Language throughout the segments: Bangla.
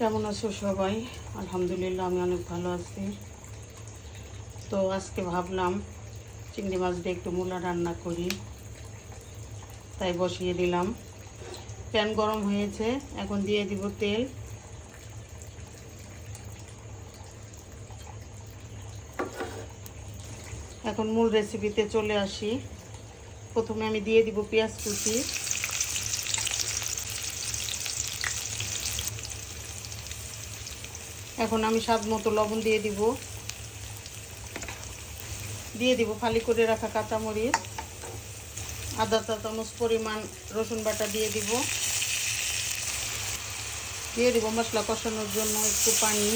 কেমন আছো সবাই? আলহামদুলিল্লাহ আমি অনেক ভালো আছি। তো আজকে ভাবলাম চিংড়ি মাছ দিয়ে একটু মূলা রান্না করি, তাই বসিয়ে দিলাম। প্যান গরম হয়েছে, এখন দিয়ে দিব তেল। এখন মূল রেসিপিতে চলে আসি। প্রথমে আমি দিয়ে দিব পেঁয়াজ কুচি। এখন আমি স্বাদ মতো লবণ দিয়ে দিব ফালি করে রাখা কাঁচামরিচ, আধা চা চামচ পরিমাণ রসুন বাটা দিয়ে দিব মশলা কষানোর জন্য একটু পানি।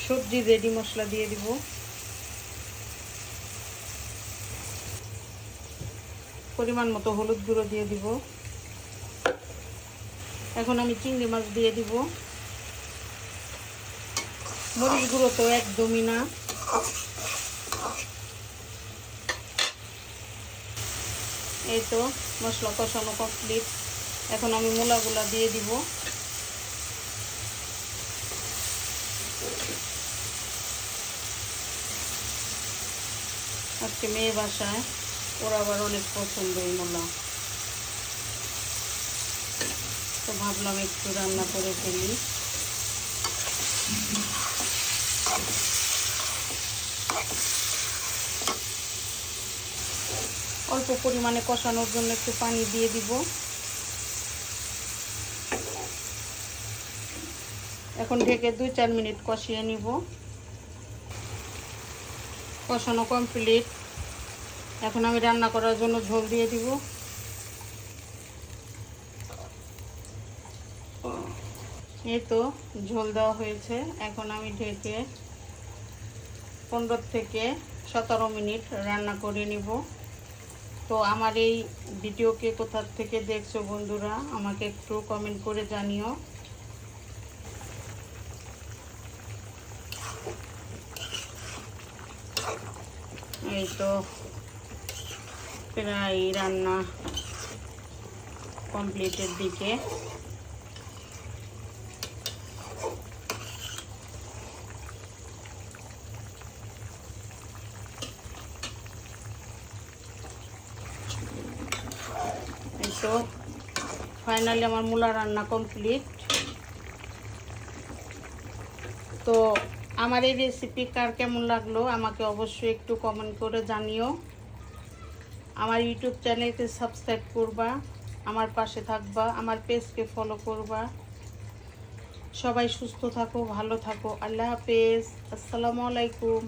সবজি রেডি মশলা দিয়ে দিব। পরিমাণ মতো হলুদ গুঁড়ো দিয়ে দিব। এখন আমি চিংড়ি মাছ দিয়ে দিব। মরিচ গুঁড়ো তো একদমই না। এই তো মশলা কষানো কমপ্লিট। এখন আমি মূলাগুলা দিয়ে দিব। আজকে মেয়ে বাসায়, ওরা আবার অনেক পছন্দ এই মূলা, তো ভাবলাম একটু রান্না করে ফেলি। অল্প পরিমাণে কষানোর জন্য একটু পানি দিয়ে দিব। এখন ঢেকে 2-4 মিনিট কষিয়ে নিব। কষানো কমপ্লিট। এখন আমি রান্না করার জন্য ঝোল দিয়ে দিব। এই তো ঝোল দেওয়া হয়েছে। এখন আমি ঢেকে 15 থেকে 17 মিনিট রান্না করে নিব। তো আমার এই ভিডিওকে কোথা থেকে দেখছো বন্ধুরা, আমাকে একটু কমেন্ট করে জানিও। এই তো প্রায় রান্না কমপ্লিটের দিকে। এই তো ফাইনালি আমার মূলা রান্না কমপ্লিট। তো আমার এই রেসিপি কার কেমন লাগলো আমাকে অবশ্যই একটু কমেন্ট করে জানিও। আমার ইউটিউব চ্যানেলকে সাবস্ক্রাইব করবা, আমার পাশে থাকবা, আমার পেজকে ফলো করবা। সবাই সুস্থ থাকো, ভালো থাকো। আল্লাহ হাফেজ। আসসালামু আলাইকুম।